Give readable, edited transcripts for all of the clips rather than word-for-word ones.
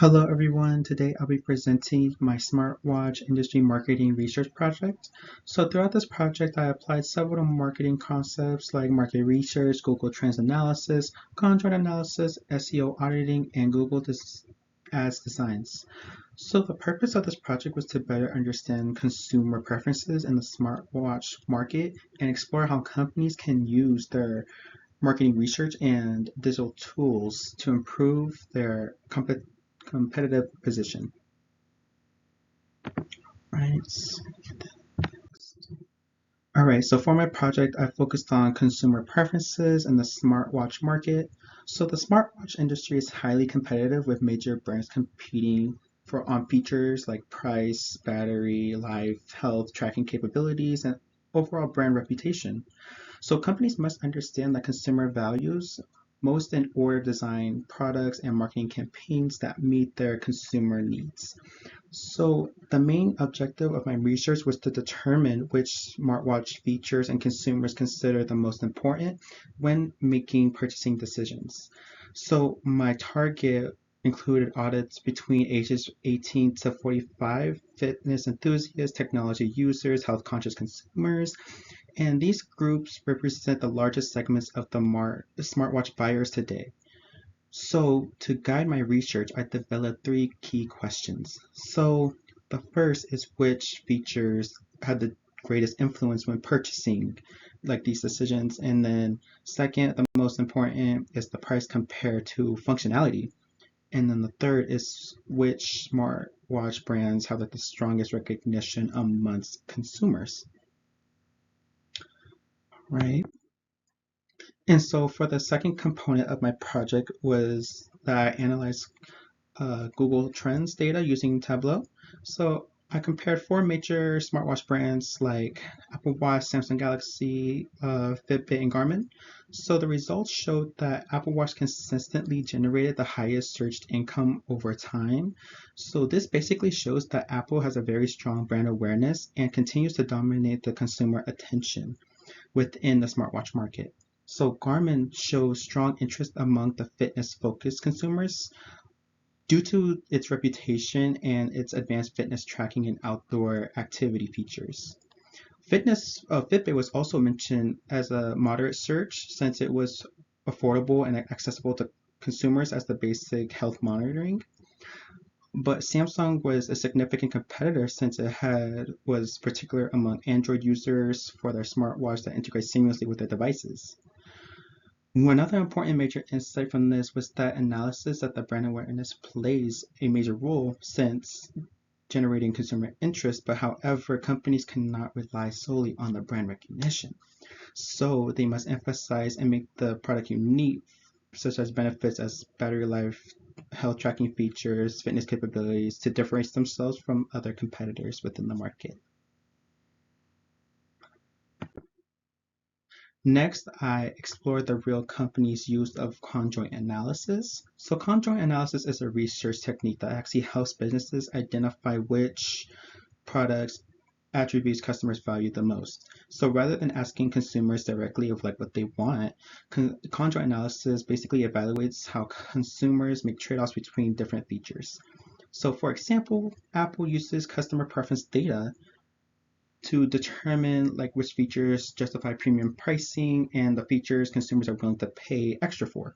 Hello everyone, today I'll be presenting my smartwatch industry marketing research project. So throughout this project, I applied several marketing concepts like market research, Google Trends analysis, conjoint analysis, SEO auditing, and Ads designs. So the purpose of this project was to better understand consumer preferences in the smartwatch market and explore how companies can use their marketing research and digital tools to improve their competitive position. Right. All right, so for my project, I focused on consumer preferences in the smartwatch market. So the smartwatch industry is highly competitive with major brands competing for on features like price, battery, life, health, tracking capabilities, and overall brand reputation. So companies must understand that consumer values most in order to design products and marketing campaigns that meet their consumer needs. So the main objective of my research was to determine which smartwatch features and consumers consider the most important when making purchasing decisions. So my target included audits between ages 18 to 45, fitness enthusiasts, technology users, health conscious consumers, and these groups represent the largest segments of the smartwatch buyers today. So, to guide my research, I developed three key questions. So, the first is which features had the greatest influence when purchasing like these decisions, and then second, the most important is the price compared to functionality, and then the third is which smartwatch brands have like the strongest recognition amongst consumers, right? And so for the second component of my project was that I analyzed Google Trends data using Tableau. So I compared four major smartwatch brands like Apple Watch, Samsung Galaxy, Fitbit, and Garmin. So the results showed that Apple Watch consistently generated the highest searched income over time. So this basically shows that Apple has a very strong brand awareness and continues to dominate the consumer attention within the smartwatch market. So Garmin shows strong interest among the fitness-focused consumers due to its reputation and its advanced fitness tracking and outdoor activity features. Fitbit was also mentioned as a moderate search since it was affordable and accessible to consumers as the basic health monitoring. But Samsung was a significant competitor since it was particular among Android users for their smartwatch that integrates seamlessly with their devices. Another important major insight from this was that analysis that the brand awareness plays a major role since generating consumer interest, but however, companies cannot rely solely on the brand recognition. So they must emphasize and make the product unique, such as benefits as battery life, health tracking features, fitness capabilities to differentiate themselves from other competitors within the market. Next, I explored the real company's use of conjoint analysis. So conjoint analysis is a research technique that actually helps businesses identify which products attributes customers value the most. So rather than asking consumers directly of like what they want, conjoint analysis basically evaluates how consumers make trade-offs between different features. So for example, Apple uses customer preference data to determine like which features justify premium pricing and the features consumers are willing to pay extra for.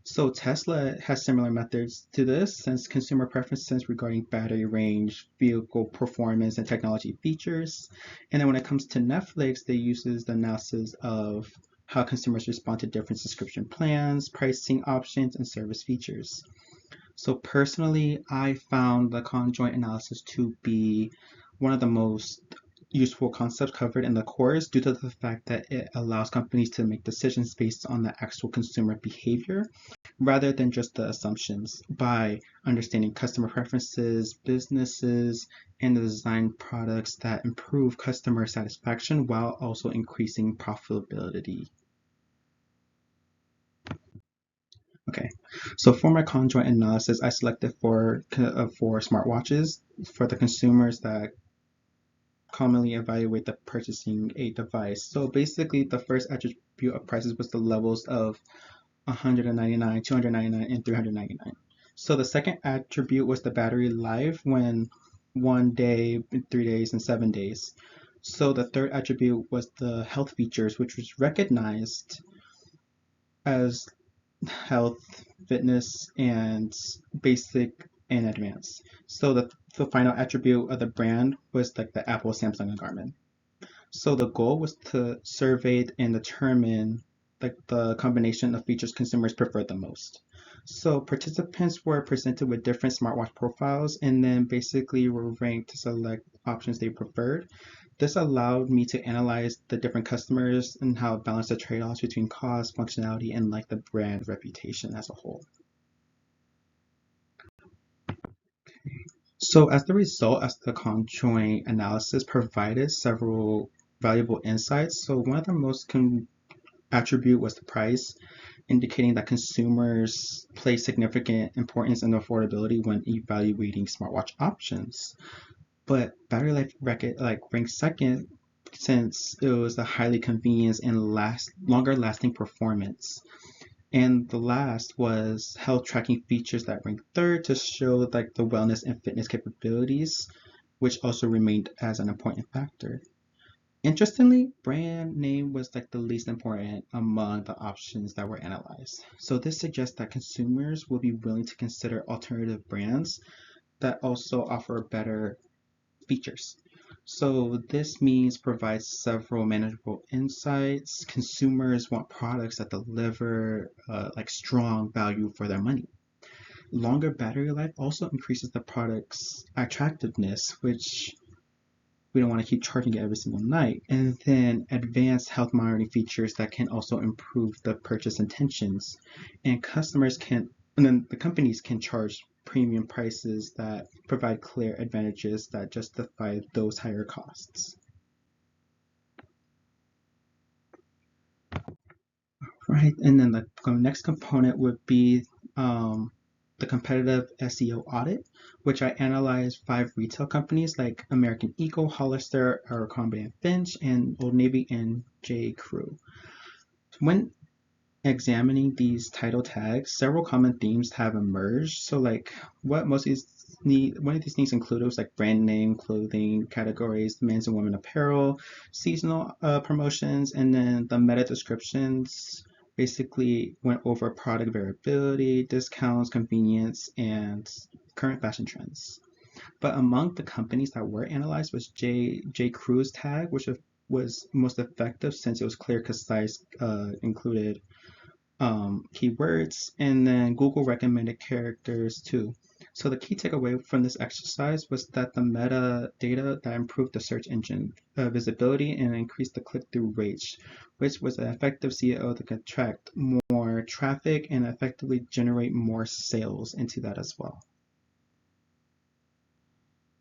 So Tesla has similar methods to this since consumer preferences regarding battery range, vehicle performance, and technology features. And then when it comes to Netflix, they uses the analysis of how consumers respond to different subscription plans, pricing options, and service features. So personally, I found the conjoint analysis to be one of the most useful concepts covered in the course due to the fact that it allows companies to make decisions based on the actual consumer behavior rather than just the assumptions by understanding customer preferences, businesses, and the design products that improve customer satisfaction while also increasing profitability. Okay, so for my conjoint analysis, I selected four smartwatches for the consumers that commonly evaluate the purchasing a device. So basically, the first attribute of prices was the levels of 199, 299, and 399. So the second attribute was the battery life when 1 day, 3 days, and 7 days. So the third attribute was the health features, which was recognized as health, fitness, and basic and advanced. So the final attribute of the brand was like the Apple, Samsung, and Garmin. So the goal was to survey and determine like the combination of features consumers preferred the most. So participants were presented with different smartwatch profiles and then basically were ranked to select options they preferred. This allowed me to analyze the different customers and how it balanced the trade-offs between cost, functionality, and like the brand reputation as a whole. So as the result, as the conjoint analysis provided several valuable insights. So one of the most attribute was the price, indicating that consumers place significant importance in affordability when evaluating smartwatch options. But battery life ranked second since it was a highly convenient and longer lasting performance. And the last was health tracking features that ranked third to show like the wellness and fitness capabilities, which also remained as an important factor. Interestingly, brand name was like the least important among the options that were analyzed. So this suggests that consumers will be willing to consider alternative brands that also offer better features. So this means provides several manageable insights. Consumers want products that deliver like strong value for their money. Longer battery life also increases the product's attractiveness, which we don't want to keep charging it every single night. And then advanced health monitoring features that can also improve the purchase intentions. And then the companies can charge premium prices that provide clear advantages that justify those higher costs. Right, and then the next component would be the competitive SEO audit, which I analyzed 5 retail companies like American Eagle, Hollister, Abercrombie and Finch, and Old Navy and J. Crew. When examining these title tags, several common themes have emerged. So, like, what most of these one of these needs included was like brand name, clothing categories, men's and women apparel, seasonal promotions, and then the meta descriptions basically went over product variability, discounts, convenience, and current fashion trends. But among the companies that were analyzed was J. Crew's tag, which was most effective since it was clear, concise, included keywords, and then Google recommended characters too. So the key takeaway from this exercise was that the metadata that improved the search engine visibility and increased the click-through rates, which was an effective CEO that could attract more traffic and effectively generate more sales into that as well.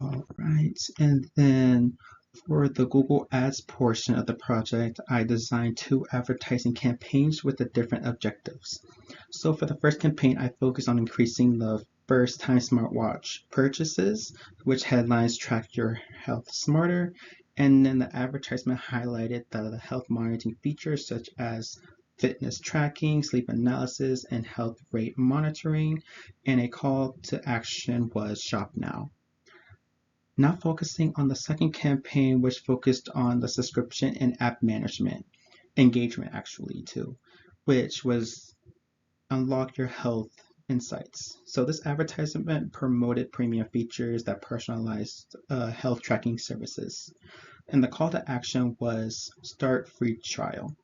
All right, and then for the Google Ads portion of the project, I designed 2 advertising campaigns with the different objectives. So for the first campaign, I focused on increasing the first-time smartwatch purchases, which headlines track your health smarter. And then the advertisement highlighted the health monitoring features such as fitness tracking, sleep analysis, and health rate monitoring. And a call to action was shop now. Now focusing on the second campaign, which focused on the subscription and app management, engagement actually too, which was unlock your health insights. So this advertisement promoted premium features that personalized health tracking services. And the call to action was start free trial.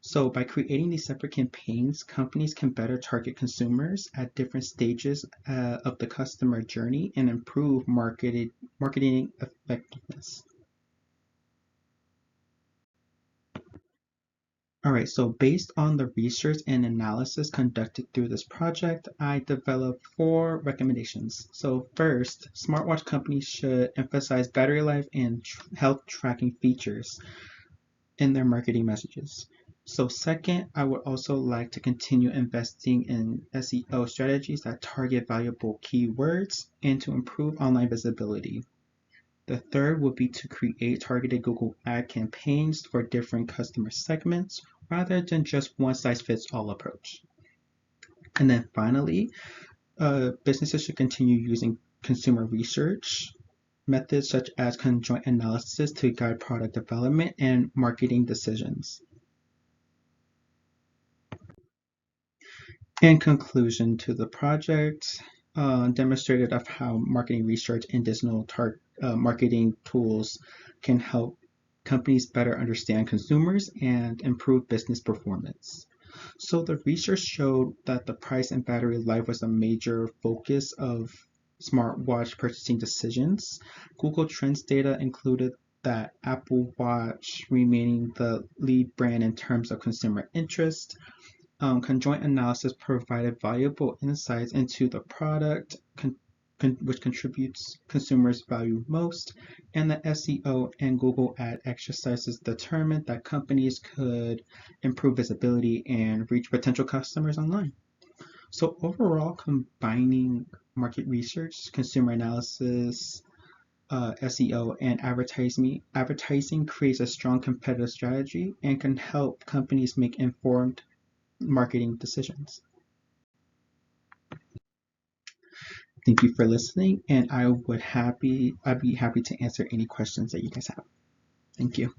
So by creating these separate campaigns, companies can better target consumers at different stages of the customer journey and improve marketing effectiveness. All right, so based on the research and analysis conducted through this project, I developed 4 recommendations. So first, smartwatch companies should emphasize battery life and health tracking features in their marketing messages. So second, I would also like to continue investing in SEO strategies that target valuable keywords and to improve online visibility. The third would be to create targeted Google ad campaigns for different customer segments rather than just one size fits all approach. And then finally, businesses should continue using consumer research methods such as conjoint analysis to guide product development and marketing decisions. In conclusion to the project, demonstrated of how marketing research and digital marketing tools can help companies better understand consumers and improve business performance. So the research showed that the price and battery life was a major focus of smartwatch purchasing decisions. Google Trends data included that Apple Watch remaining the lead brand in terms of consumer interest. Conjoint analysis provided valuable insights into the product which contributes consumers value most, and the SEO and Google ad exercises determined that companies could improve visibility and reach potential customers online. So overall, combining market research, consumer analysis, SEO, and advertising creates a strong competitive strategy and can help companies make informed marketing decisions. Thank you for listening, and I'd be happy to answer any questions that you guys have. Thank you.